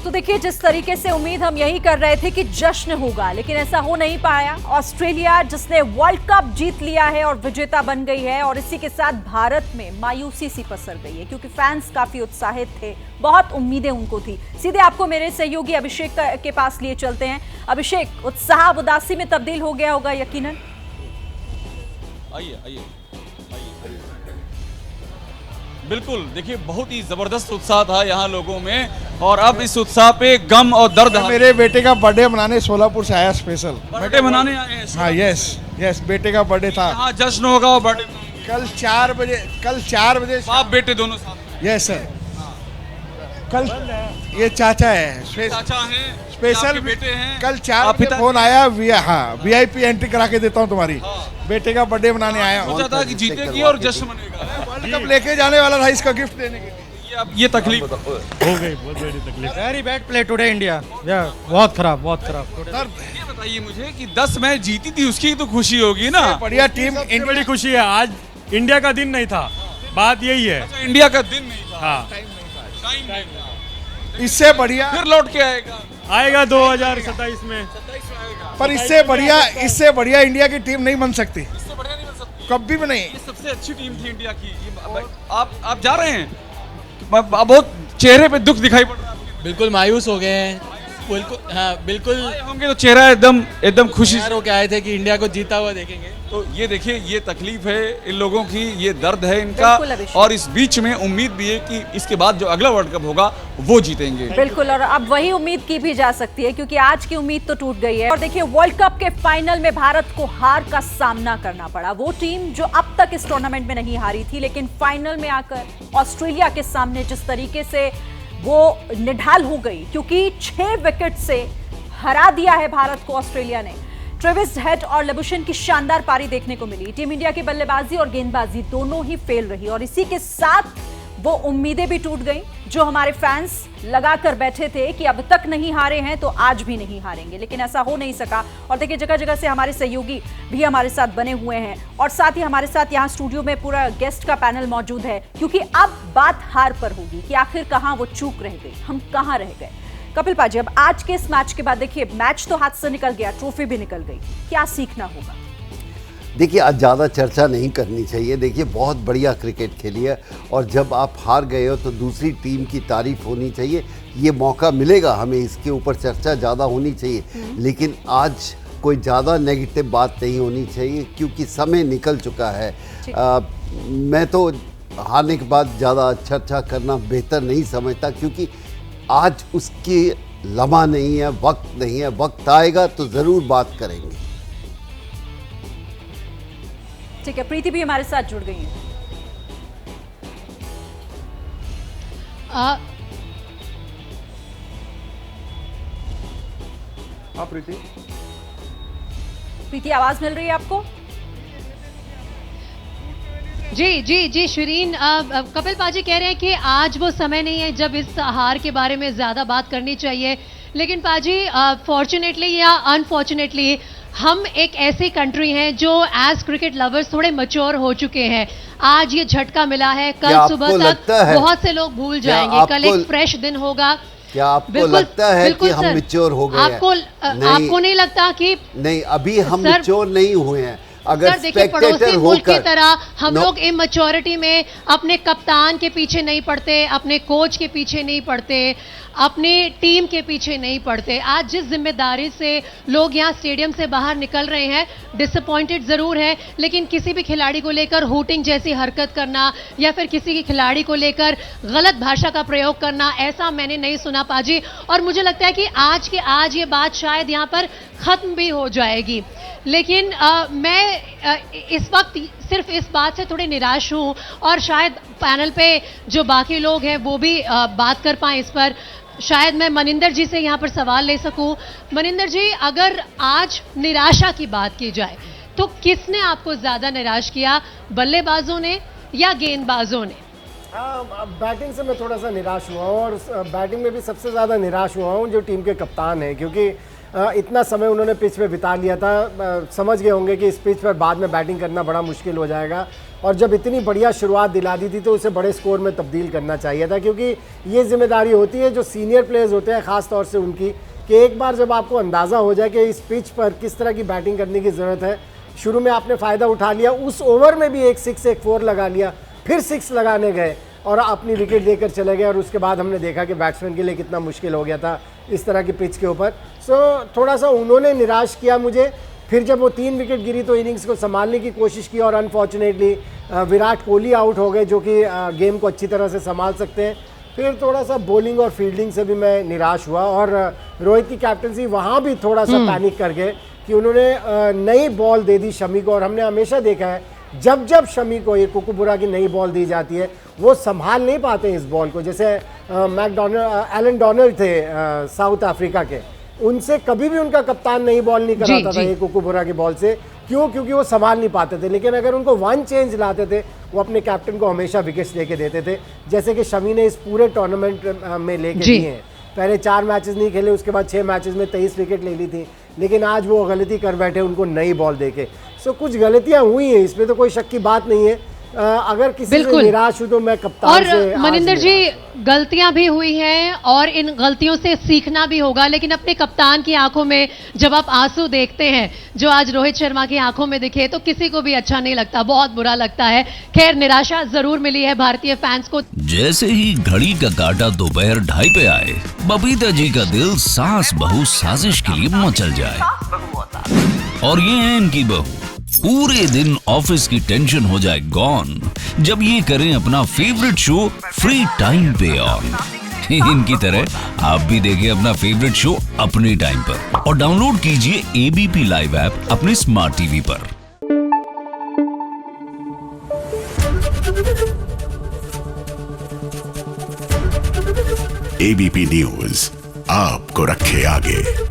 तो देखिए, जिस तरीके से उम्मीद हम यही कर रहे थे कि जश्न होगा, लेकिन ऐसा हो नहीं पाया। ऑस्ट्रेलिया जिसने वर्ल्ड कप जीत लिया है और विजेता बन गई है, और इसी के साथ भारत में मायूसी सी पसर गई है क्योंकि फैंस काफी उत्साहित थे, बहुत उम्मीदें उनको थी। सीधे आपको मेरे सहयोगी अभिषेक के पास लिए चलते हैं। अभिषेक, उत्साह उदासी में तब्दील हो गया होगा यकीनन। आइए बिल्कुल, देखिए बहुत ही जबरदस्त उत्साह था यहाँ लोगों में, और अब इस उत्साह पे गम और दर्द। मेरे बेटे का बर्थडे मनाने सोलापुर से आया स्पेशल। बर्थडे मनाने आए हैं? हाँ, यस, बेटे का बर्थडे था। हाँ, जश्न होगा और बर्थडे कल 4 बजे बाप बेटे दोनों साथ। यस सर, कल ये चाचा है, चाचा हैं, स्पेशल बेटे हैं। कल 4 बजे फोन आया, VIP एंट्री करा के देता हूँ तुम्हारी। बेटे का बर्थडे मनाने आया। सोचा था कि जीतेगी और जश्न मनेगा। वर्ल्ड कप लेके जाने वाला था इसका गिफ्ट देने के लिए। ये तकलीफ हो गई, बहुत बड़ी तकलीफ। Very bad play today India, बहुत खराब ये बताइए मुझे कि 10 मैच जीती थी, उसकी तो खुशी होगी ना। बढ़िया टीम, बड़ी खुशी है। आज इंडिया का दिन नहीं था, बात यही है। अच्छा, इंडिया का दिन नहीं था। हाँ, टाइम नहीं था। इससे बढ़िया फिर लौट के आएगा 2027 में। पर इससे बढ़िया इंडिया की टीम नहीं बन सकती, इससे बढ़िया नहीं बन सकती कभी भी नहीं। ये सबसे अच्छी टीम थी इंडिया की। आप जा रहे हैं, बहुत चेहरे पे दुख दिखाई पड़ रहा है। बिल्कुल मायूस हो गए हैं, बिल्कुल। हाँ, बिल्कुल होंगे तो चेहरा एकदम खुशी तैयार होके आए थे कि इंडिया को जीता हुआ देखेंगे। तो ये देखिए, ये तकलीफ है इन लोगों की, ये दर्द है इनका, बिल्कुल अभिषेक। और इस बीच में उम्मीद भी है कि इसके बाद जो अगला वर्ल्ड कप होगा वो जीतेंगे। बिल्कुल, और अब वही उम्मीद की भी जा सकती है क्योंकि आज की उम्मीद तो टूट गई है। और देखिए, वर्ल्ड कप के फाइनल में भारत को हार का सामना करना पड़ा। वो टीम जो अब तक इस टूर्नामेंट में नहीं हारी थी, लेकिन फाइनल में आकर ऑस्ट्रेलिया के सामने जिस तरीके से वो निढाल हो गई, क्योंकि 6 विकेट से हरा दिया है भारत को ऑस्ट्रेलिया ने। ट्रेविस हेड और लेबुशेन की शानदार पारी देखने को मिली। टीम इंडिया की बल्लेबाजी और गेंदबाजी दोनों ही फेल रही, और इसी के साथ वो उम्मीदें भी टूट गईं जो हमारे फैंस लगा कर बैठे थे कि अब तक नहीं हारे हैं तो आज भी नहीं हारेंगे, लेकिन ऐसा हो नहीं सका। और देखिए, जगह जगह से हमारे सहयोगी भी हमारे साथ बने हुए हैं, और साथ ही हमारे साथ यहाँ स्टूडियो में पूरा गेस्ट का पैनल मौजूद है, क्योंकि अब बात हार पर होगी कि आखिर कहाँ वो चूक रह गई, हम कहाँ रह गए। कपिल पाजी, अब आज के इस मैच के बाद देखिए, मैच तो हाथ से निकल गया, ट्रॉफी भी निकल गई, क्या सीखना होगा? देखिए, आज ज़्यादा चर्चा नहीं करनी चाहिए। देखिए, बहुत बढ़िया क्रिकेट खेली है, और जब आप हार गए हो तो दूसरी टीम की तारीफ होनी चाहिए। ये मौका मिलेगा हमें, इसके ऊपर चर्चा ज़्यादा होनी चाहिए, लेकिन आज कोई ज़्यादा नेगेटिव बात नहीं होनी चाहिए क्योंकि समय निकल चुका है। मैं तो हारने के बाद ज़्यादा चर्चा करना बेहतर नहीं समझता, क्योंकि आज उसकी लम्हा नहीं है, वक्त नहीं है। वक्त आएगा तो ज़रूर बात करेंगे। ठीक है, प्रीति भी हमारे साथ जुड़ गई है। प्रीति, आवाज मिल रही है आपको? जी शिरीन, कपिल पाजी कह रहे हैं कि आज वो समय नहीं है जब इस हार के बारे में ज्यादा बात करनी चाहिए, लेकिन पाजी फॉर्चुनेटली या अनफॉर्चुनेटली हम एक ऐसी कंट्री हैं जो एज क्रिकेट लवर्स थोड़े मैच्योर हो चुके हैं। आज ये झटका मिला है, कल सुबह तक बहुत से लोग भूल जाएंगे, कल एक फ्रेश दिन होगा। क्या आपको लगता है कि हम मैच्योर हो गए हैं? आपको नहीं लगता कि नहीं, अभी हम मैच्योर नहीं हुए हैं। अगर देखिए, पड़ोसी मुल्क की तरह हम लोग इमैच्योरिटी में अपने कप्तान के पीछे नहीं पड़ते, अपने कोच के पीछे नहीं पड़ते, अपनी टीम के पीछे नहीं पड़ते। आज जिस जिम्मेदारी से लोग यहाँ स्टेडियम से बाहर निकल रहे हैं, डिसअपॉइंटेड जरूर है, लेकिन किसी भी खिलाड़ी को लेकर हूटिंग जैसी हरकत करना या फिर किसी के खिलाड़ी को लेकर गलत भाषा का प्रयोग करना, ऐसा मैंने नहीं सुना पाजी। और मुझे लगता है कि आज ये बात शायद यहाँ पर खत्म भी हो जाएगी। लेकिन मैं इस वक्त सिर्फ इस बात से थोड़ी निराश हूँ, और शायद पैनल पे जो बाकी लोग हैं वो भी बात कर पाएं इस पर। शायद मैं मनिंदर जी से यहाँ पर सवाल ले सकूं। मनिंदर जी, अगर आज निराशा की बात की जाए तो किसने आपको ज्यादा निराश किया, बल्लेबाजों ने या गेंदबाजों ने? बैटिंग से मैं थोड़ा सा निराश हुआ हूँ, और बैटिंग में भी सबसे ज़्यादा निराश हुआ हूँ जो टीम के कप्तान हैं, क्योंकि इतना समय उन्होंने पिच पे बिता लिया था, समझ गए होंगे कि इस पिच पर बाद में बैटिंग करना बड़ा मुश्किल हो जाएगा, और जब इतनी बढ़िया शुरुआत दिला दी थी तो उसे बड़े स्कोर में तब्दील करना चाहिए था, क्योंकि ये जिम्मेदारी होती है जो सीनियर प्लेयर्स होते हैं ख़ास तौर से उनकी, कि एक बार जब आपको अंदाज़ा हो जाए कि इस पिच पर किस तरह की बैटिंग करने की ज़रूरत है, शुरू में आपने फ़ायदा उठा लिया, उस ओवर में भी एक 6 एक 4 लगा लिया, फिर 6 लगाने गए और अपनी विकेट लेकर चले गए, और उसके बाद हमने देखा कि बैट्समैन के लिए कितना मुश्किल हो गया था इस तरह की पिच के ऊपर। सो थोड़ा सा उन्होंने निराश किया मुझे। फिर जब वो 3 विकेट गिरी तो इनिंग्स को संभालने की कोशिश की, और अनफॉर्चुनेटली विराट कोहली आउट हो गए, जो कि गेम को अच्छी तरह से संभाल सकते हैं। फिर थोड़ा सा बॉलिंग और फील्डिंग से भी मैं निराश हुआ, और रोहित की कैप्टनसी वहाँ भी थोड़ा सा पैनिक कर गए कि उन्होंने नई बॉल दे दी शमी को, और हमने हमेशा देखा है जब जब शमी को ये कुकुबुरा की नई बॉल दी जाती है वो संभाल नहीं पाते इस बॉल को। जैसे एलन डॉनर थे साउथ अफ्रीका के, उनसे कभी भी उनका कप्तान नई बॉल नहीं कराता था ये कुकुबुरा की बॉल से। क्यों? क्योंकि वो संभाल नहीं पाते थे। लेकिन अगर उनको वन चेंज लाते थे वो अपने कैप्टन को हमेशा विकेट्स लेके देते थे, जैसे कि शमी ने इस पूरे टूर्नामेंट में लेके दिए हैं। पहले 4 मैचेस नहीं खेले, उसके बाद 6 मैचेस में 23 विकेट ले ली थी, लेकिन आज वो गलती कर बैठे उनको नई बॉल देके। सो कुछ गलतियां हुई हैं, इसमें तो कोई शक की बात नहीं है। अगर किसी से निराश हूं तो मैं कप्तान से। और मनिंदर जी, गलतियां भी हुई हैं और इन गलतियों से सीखना भी होगा, लेकिन अपने कप्तान की आंखों में जब आप आंसू देखते हैं जो आज रोहित शर्मा की आंखों में दिखे तो किसी को भी अच्छा नहीं लगता, बहुत बुरा लगता है। खैर, निराशा जरूर मिली है भारतीय फैंस को। जैसे ही घड़ी का काटा दोपहर 2:30 पे आए, बबीता जी का दिल सास बहू साजिश के लिए मचल जाए। और ये है इनकी बहू, पूरे दिन ऑफिस की टेंशन हो जाए गॉन जब ये करें अपना फेवरेट शो फ्री टाइम पे ऑन। इनकी तरह आप भी देखिए अपना फेवरेट शो अपने टाइम पर, और डाउनलोड कीजिए एबीपी लाइव ऐप अपने स्मार्ट टीवी पर। एबीपी न्यूज आपको रखे आगे।